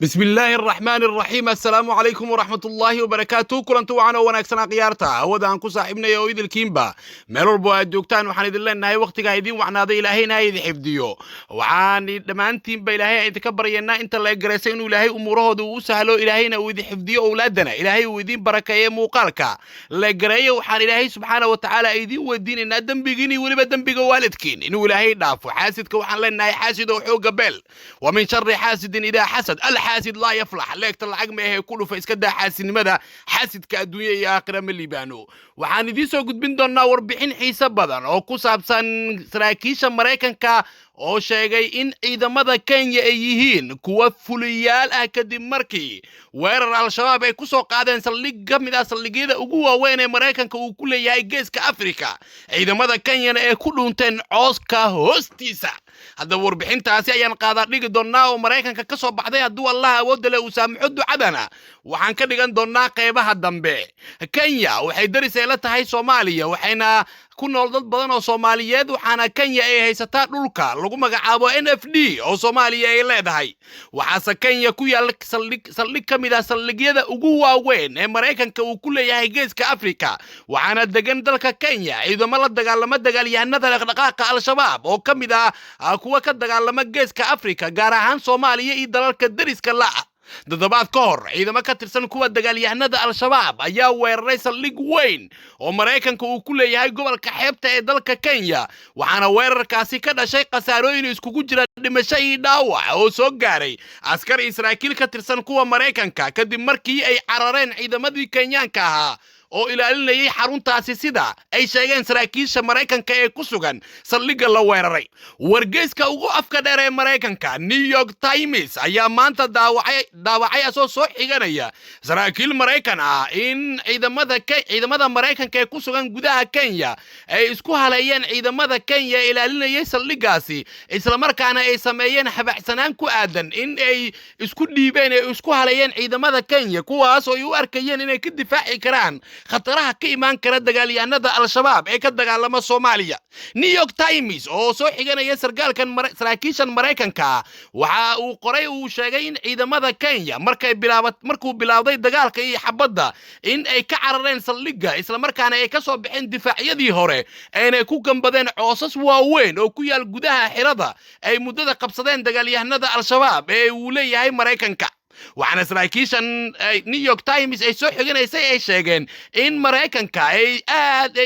بسم الله الرحمن الرحيم السلام عليكم ورحمة الله وبركاته كلنت وعنا وناكسنا قيارتا هودا أنكو صاحبنا يويد الكيمبا ميلول بو أدوكتان وحان إذن لنا هاي وقتك هايدين وعنا دي إلهينا هايدي حفديو وعان دمان تيم بإلهي انتكبر ينا انت اللي قريسين إلهي أموره دو سهلو إلهينا ويدي حفديو أولادنا إلهي ويدين بركة موقالكا اللي قرية وحان إلهي سبحانه وتعالى أيدين ودين إن أدن بيجيني ولي بدن بيجي والدكين إنو إلهي دافو حاسدك وحان لنا حاسد وحوق بل ومن شر حاسد إذا حسد حاسد لا يفلح ليك طلعق ما هي كله فاسكدا حاسد ماذا حاسد كادويه يا اخر من ليبانو waxaan idin soo gudbin doonaa warbixin xiiso badan oo ku saabsan saraakiisha Mareykanka oo sheegay in ciidamada Kenya ay yihiin kuwa fuliyaal ah kadib markii weerar al-shabaab ay ku soo qaadeen saldhig ka mid ah saldhigyada ugu waaweyn ee Mareykanka uu ku leeyahay geeska Afrika ciidamada Kenya ay ku dhunteen cooska hoostiisa hadda warbixintaasi ayaan qaadaa dhigi doonaa oo Mareykanka ka soo baxday hadduu Allah awood leh uu saamaxo ducadana waxaan ka dhigan doonaa qaybaha dambe Kenya waxay darisay la tahay Soomaaliya waxayna ku nool dad badan oo Soomaaliyeed waxaana Kenya ay haysataa dhulka lagu magacaabo NFD oo Soomaaliya ay leedahay waxaase Kenya ku yaal saldhig ka mid ah saldhigyada ugu waaweyn ee Mareykanka uu ku leeyahay geeska Afrika waxaana degan dalka Kenya ciidamo la dagaalama dagaalyahanada dhaqdhaqaaqa al-shabaab oo ka mid ah kuwa ka dagaalama geeska Afrika gaar ahaan Soomaaliya iyo dalalka dariska la dadbaad ka hor ciidamo ka tirsan kuwa dagaalyahanada al-shabaab ayaa weeraray saldhig weyn oo Mareykanka uu ku leeyahay gobolka xeebta ee dalka Kenya waxaana weerarkaasi ka dhashay qasaarooyin iskugu jira dhimasho iyo dhaawac oo soo gaaray askar Israa'iil ka tirsan kuwa Mareykanka kadib markii ay carareen ciidamadii Kenyaanka ahaa oo ilaalinayay xaruntaasi sida ay sheegeen saraakiisha Mareykanka ee ku sugan saldhigga la weeraray wargeyska ugu afka dheer ee Mareykanka New York Times ayaa maanta daawacay asoo soo xiganaya saraakiil Mareykan ah in ciidamada Mareykanka ee ku sugan gudaha Kenya ay isku haleeyeen ciidamada Kenya ilaalinayay saldhiggaasi isla markaana ay sameeyeen xabacsanaan ku aadan in ay isku dhiibeen ee isku haleeyeen ciidamada Kenya kuwaas oo ay u arkayeen inay ka difaaci karaan khataraha ka imaan kara dagaalyahanada al-shabaab ee ka dagaalama Soomaaliya New York Times oo soo xiganaya saraakiishan Mareykanka waxa uu qoray uu sheegay in ciidamada Kenya markuu bilaawday dagaalka iyo xabadda in ay ka carareen saldhigga isla markaana ay ka soo bixeen difaacyadii hore ay ku gambadeen coosas waaweyn oo ku yaal gudaha xirada ay muddada qabsadeen dagaalyahanada al-shabaab ee uu leeyahay Mareykanka waxaana saraakiishan New York Times ay soo xiganaysay ay sheegeen in Mareykanka ay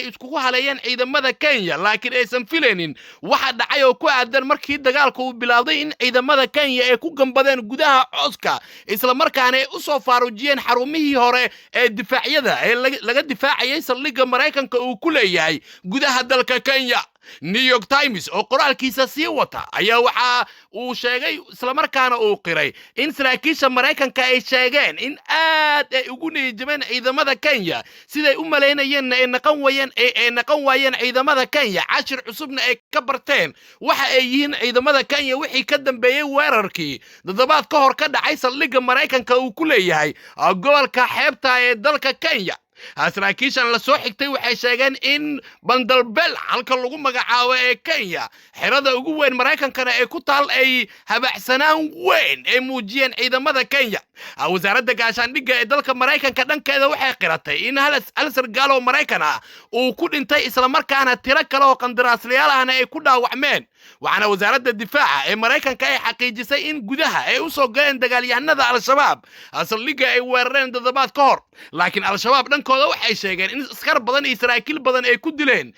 iskugu haleeyeen ciidamada Kenya laakiin aysan filaynin waxa dhacay oo ku aadan markii dagaalku uu bilaawday in ciidamada Kenya ay ku gambadeen gudaha cooska isla markaana ay u soo faarujiyeen xarumihii hore ee difaacyada ee laga difaacayay saldhigga Mareykanka uu ku leeyahay gudaha dalka Kenya New York Times oo qoraalkiisa sii wata ayaa waxa uu sheegay isla markaana uu qiray in saraakiisha Mareykanka ay sheegeen in ay ugu niyadjabeen ciidamada Kenya siday u maleynayeen ay naqan waayeen ciidamada Kenya cashir cusubna ay ka barteen waxa ay yihiin ciidamada Kenya wixii ka dambeeyay weerarkii dadbaad ka hor ka dhacay saldhigga Mareykanka uu ku leeyahay gobolka xeebta ee dalka Kenya saraakiishan la soo xigtay waxay sheegeen in Bandalbel halka lagu magacaabo ee Kenya xirada ugu weyn Mareykankana ay ku taal ay habacsanaan weyn ay muujiyeen ciidamada Kenya wasaaradda gaashaandhigga ee dalka Mareykanka dhankeeda waxay qiratay in hal sargaal oo Mareykan ah uu ku dhintay isla markaana tiro kale oo qandaraaslayaal ahna ay ku dhaawacmeen waxaana wasaaradda difaaca ee Mareykanka ay xaqiijisay in gudaha ay u soo galeen dagaalyahanada al-shabaab saldhigga ay weerareen dadbaad ka hor laakiin al-shabaab dhankooda waxay sheegeen in askar badan iyo saraakiil badan ay ku dileen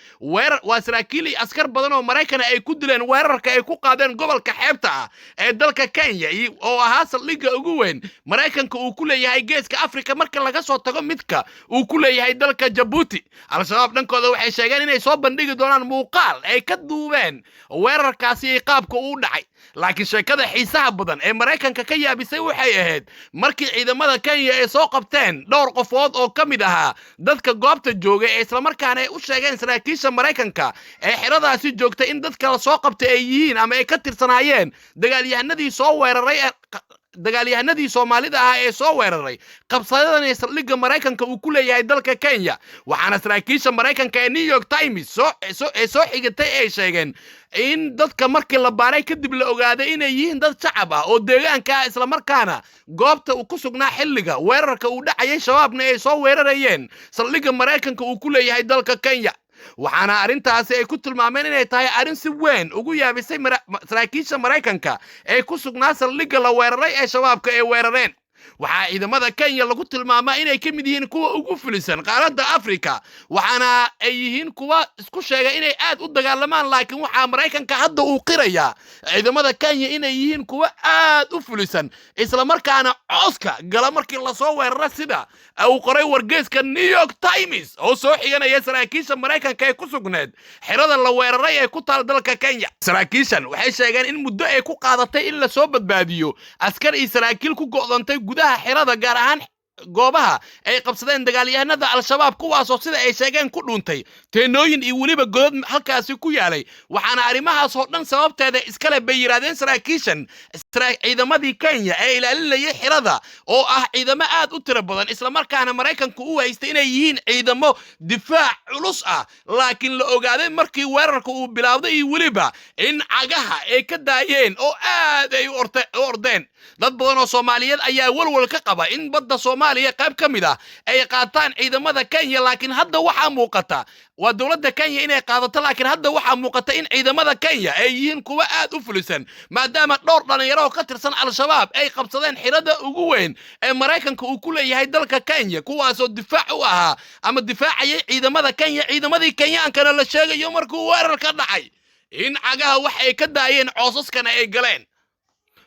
saraakiil iyo askar badan oo Mareykan ay ku dileen weerarka ay ku qaadeen gobolka xeebta ah ee dalka Kenya oo ahaa saldhigga ugu weyn Mareykanka uu ku leeyahay geeska Afrika marka laga soo tago midka uu ku leeyahay dalka Djibouti al-shabaab dhankooda waxay sheegeen inay soo bandhigi doonaan muuqaal ay ka duubeen weerarkaasi qaabka uu dhacay laakiin sheekada xiisaha badan ee Mareykanka ka yaabisay waxay ahayd markii ciidamada Kenya ay soo qabteen dhowr qofood oo ka mid ahaa dadka goobta joogay ee isla markaana ay u sheegeen saraakiisha Mareykanka ee xiradaasi joogtay in dadka la soo qabtay ay yihiin ama ay ka tirsanaayeen dagaalyahanadii soo weeraray dagaalyahanadii Soomaalida ah ee soo weeraray qabsadadan ee saldhigga Mareykanka uu ku leeyahay dalka Kenya waxaana saraakiisha Mareykanka ee New York Times soo xigatay ay sheegeen in dadka markii la baaray kadib la ogaaday inay yihiin dad shacab ah oo deegaanka ah isla markaana goobta uu ku sugnaa xilliga weerarka uu dhacayay shabaabna ay soo weerarayeen saldhigga Mareykanka uu ku leeyahay dalka Kenya waxaana arintaasi ay ku tilmaameen inay tahay arin si weyn ugu yaabisay saraakiisha Mareykanka ee ku sugnaa saldhigga la weeraray ee shabaabka ay weerareen waxaa ciidamada Kenya lagu tilmaamaa inay ka mid yihiin kuwa ugu fulisan qaaradda Afrika waxaana ay yihiin kuwa isku sheegay inay aad u dagaalamaan laakiin waxa Mareykanka hadda uu qiraya ciidamada Kenya inay yihiin kuwa aad u fulisan isla markaana cooska gala markii la soo weeraray sida uu qoray wargeyska New York Times oo soo xiganaya saraakiisha Mareykanka ee ku sugneed xirada la weeraray ee ku taal dalka Kenya saraakiishan waxay sheegeen in muddo ay ku qaadatay in la soo badbaadiyo askar iyo saraakiil ku go'doontay gudaha xirada gaar ahaan goobaha ay qabsadeen dagaalyahanada al-shabaab kuwaasoo sida ay sheegeen ku dhuuntay teenooyin iyo weliba godad halkaasi ku yaalay waxaana arrimahaas oo dhan sababteeda iskale bay yiraahdeen saraakiishan ciidamadii Kenya ee ilaalinayay xirada oo ah ciidamo aad u tiro badan isla markaana Mareykanku u haystay inay yihiin ciidamo difaac culus ah laakiin la ogaaday markii weerarka uu bilaawday iyo weliba in cagaha ay ka daayeen oo aad ay u ordeen dad badan oo Soomaaliyeed ayaa walwal ka qaba in badda Soomaaliya qayb ka mid ah ay qaataan ciidamada Kenya laakiin hadda waxa muuqata waa dawladda Kenya inay qaadato laakiin hadda waxa muuqata in ciidamada Kenya ay yihiin kuwa aad u fulisan maadaama dhowr dhalinyaro ka tirsan al-shabaab ay qabsadeen xirada ugu weyn ee Mareykanka uu ku leeyahay dalka Kenya kuwaasoo difaac u ahaa ama difaacayay ciidamada Kenya ciidamadii Kenyaankana la sheegayo markuu weerar ka dhacay in cagaha wax ay ka daayeen coosaskana ay galeen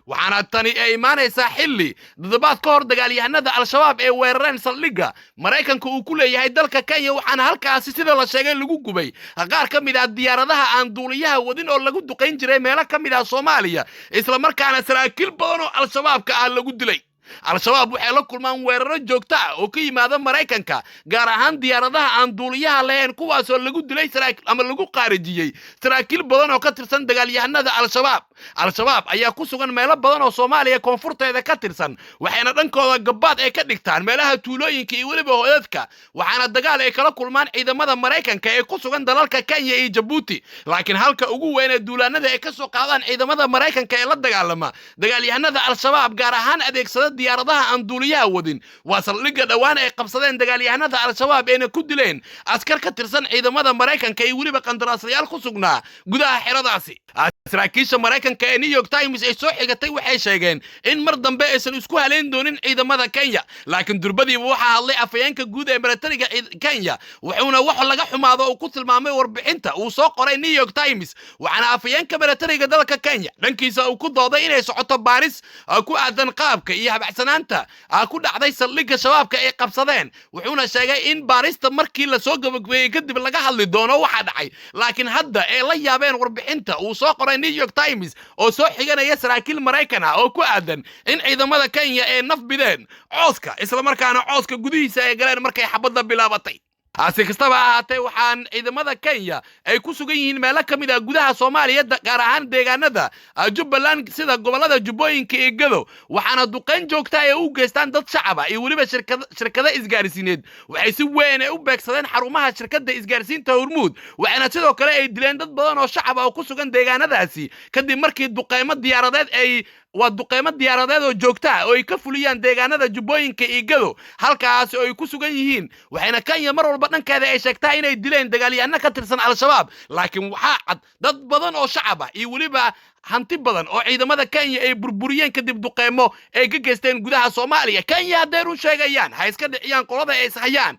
waxaana tani ay imaanaysaa xilli toddobaad ka hor dagaalyahanada al-shabaab ee weerareen saldhigga Mareykanka uu ku leeyahay dalka Kenya waxaana halkaasi sida la sheegay lagu gubay qaar ka mid ah diyaaradaha aan duuliyaha wadin oo lagu duqeyn jiray meelo ka mid ah Soomaaliya isla markaana saraakiil badan oo al-shabaabka ah lagu dilay al-shabaab waxay la kulmaan weeraro joogto ah oo ka yimaada Mareykanka gaar ahaan diyaaradaha aan duuliyaha lahayn kuwaasoo lagu dilay ama lagu qaarijiyay saraakiil badan oo ka tirsan dagaalyahanada al-shabaab ayaa ku sugan meelo badan oo Soomaaliya koonfurteeda ka tirsan waxayna dhankooda gabaad ay ka dhigtaan meelaha tuulooyinka iyo weliba hooyadka waxaana dagaal ay kala kulmaan ciidamada Mareykanka ee ku sugan dalalka Kenya iyo Djibouti laakiin halka ugu weyn ee duulaanada ay ka soo qaadaan ciidamada Mareykanka ee la dagaalama dagaalyahanada al-shabaab gaar ahaan adeegsada diyaaradaha aan duuliyaha wadin waa saldhigga dhawaan ay qabsadeen dagaalyahanada al-shabaab ee ku dileen askar ka tirsan ciidamada Mareykanka iyo weliba qandaraaslayaal ku sugnaa gudaha xiradaasi saraakiisha Mareykanka ee New York Times ay soo xigatay waxay sheegeen in mar dambe aysan isku haleyn doonin ciidamada Kenya laakiin durbadiiba waxa hadlay afayeenka guud ee militariga Kenya wuxuuna wax laga xumaado oo ku tilmaamay warbixinta uu soo qoray New York Times waxaana afayeenka militariga dalka Kenya dhankiisa uu ku dooday inay socoto baaris ku aadan qaabka iyo habacsanaanta ku dhacday saldhigga shabaabka ay qabsadeen wuxuuna sheegay in baarista markii la soo gabagabeeyay kadib laga hadli doono waxa dhacay laakiin hadda ay la yaabeen warbixinta uu soo qoray New York Times oo soo xiganaya saraakiil Mareykan ah oo ku aadan in ciidamada Kenya ay naf bideen cooska isla markaana cooska gudihiisa ay galeen markay xabadda bilaabatay hase kastaba ahaatee waxaan ciidamada Kenya ay ku sugan yihiin meelo ka mid ah gudaha Soomaaliya gaar ahaan deegaanada Jubbaland sida gobolada Jubbooyinka iyo Gado waxaana duqeyn joogta ay u geystaan dad shacab ah iyo waliba shirkado isgaarsiineed waxay si weyn u beegsadeen xarumaha shirkadda isgaarsiinta Hormuud waxaana sidoo kale ay dileen dad badan oo shacab ah oo ku sugan deegaanadaasi kadib markii duqeymo diyaaradeed oo joogta ah oo ay ka fuliyaan deegaanada Jubbooyinka iyo Gado halkaas oo ay ku sugan yihiin waxayna Kenya mar walba dhankeeda ay sheegtaa inay dileen dagaalyahanada ka tirsan al-shabaab laakiin waxa cad dad badan oo shacab ah iyo waliba hanti badan oo ciidamada Kenya ay burburiyeen kadib duqeymo ay ka geysteen gudaha Soomaaliya Kenya haday u sheegayaan ha iska dhiciyaan qolada ay saxayaan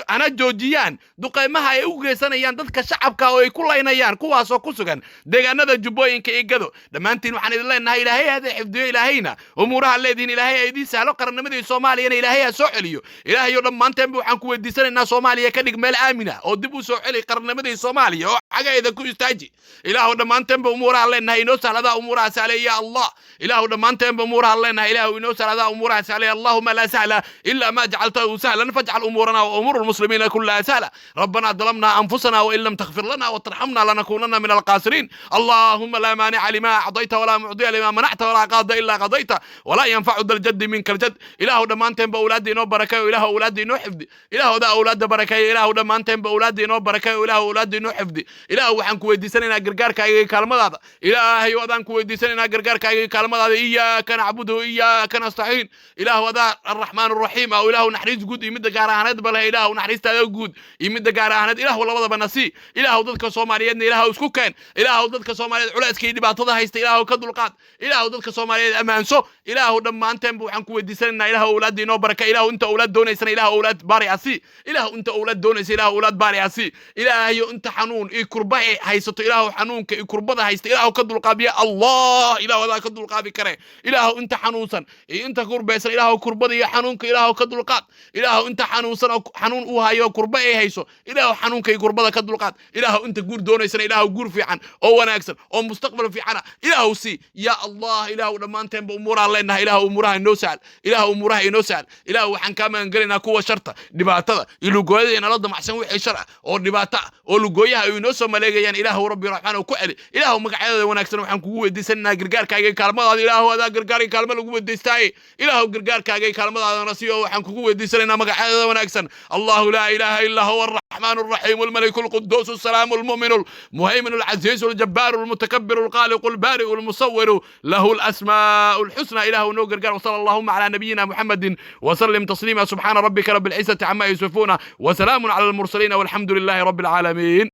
ana joojiyaan duqeymaha ay u geysanayaan dadka shacabka oo ay ku laynayaan kuwaas oo ku sugan deegaanada Jubbooyinka iyo Gado dhamaantiin waxaan idin leenahay Ilaahay hada xifdiyo Ilaahayna umuraha leedin Ilaahay ay idin sahlo qarannimadii Soomaaliya Ilaahay ha soo celiyo Ilaahay oo dhamaanteen waxaan ku weydiisanaynaa Soomaaliya ka dhig meel aamina oo dib u soo celi qarannimadii Soomaaliya oo xageeda ku istaaji Ilaahay oo dhamaanteen umuraha leenahay سهل هذا أمورها سهلة يا الله إله دمانتين بأمورها لنا إله إنه سهل هذا أمورها سهلة اللهم لا سهل إلا ما جعلته سهلا فاجعل أمورنا وأمور المسلمين كلها سهلة ربنا ظلمنا أنفسنا وإن لم تغفر لنا وترحمنا لنكونن من الخاسرين اللهم لا مانع لما أعطيت ولا معطي لما منعت ولا قاضي إلا قضيت ولا ينفع ذا الجد منك الجد إله دمانتين بأولادي نو بركة وإله أولادي نو حفظ إله ذا أولاد بركة إله دمانتين بأولادي نو بركة وإله أولادي نو حفظ إله وحن كويديسنا قرقارك أي كلمة هذا إلهي وذان كويديسنا قرقارك أي كلمة هذا إياك نعبده إياك نستعين إله وذا الرحمن الرحيم أو إله نحريز جود يمد قارهانات بلا إله نحريز تاذا جود يمد قارهانات إله والله وذا بنسي إله ضدك صوماليين إله اسكوكين إله ضدك صوماليين علاس كي دبعتها هيست إله كدلقات إله ضدك صوماليين أمانسو إله دما أنت وحن كويديسنا إله أولادي نو بركة إله أنت أولاد دونيسنا إله أولاد باري عسي إله أنت أولاد دونيس إله أولاد باري عسي إلهي أنت حنون إيه كربه هيست إله حنون كي كربه هيست إله كدلقاب يا الله إله وذا كدلقاب كره إله أنت حنوسا إيه أنت كربه إله كربه يا حنون كي إله كدلقاب إله أنت حنوسا حنون أوها يا كربه هيسو إله حنون كي كربه كدلقاب إله أنت جور دونيسنا إله جور في عن أو ناكسر أو مستقبل في عنا إله سي يا الله إله لما أنت بأمورها لنا إله أمورها النوسال إله أمورها النوسال إله وحن كمان قلنا كوا شرطة دبعتها إلو جوي إن الله محسن وحي شرع أو دبعتها أو لجويها ينوسا ملاجيان إله ربي رحمن وكأل إله مقعد ونكسر وحن كوا ديسنا قرقار كاجي كلمة هذا إله هذا قرقاري كلمة لجوا ديستاي إله قرقار كاجي كلمة هذا نسيه وحن كوا ديسنا مقعد ونكسر الله لا إله إلا هو الرحمن الرحيم الملك القدوس السلام المؤمن المهيمن العزيز الجبار المتكبر الخالق البارئ المصور له الأسماء الحسنى إله نو قرقار وصلى اللهم على نبينا محمد وسلم تسليما سبحان ربك رب العزة عما يصفون وسلام على المرسلين والحمد لله رب العالمين.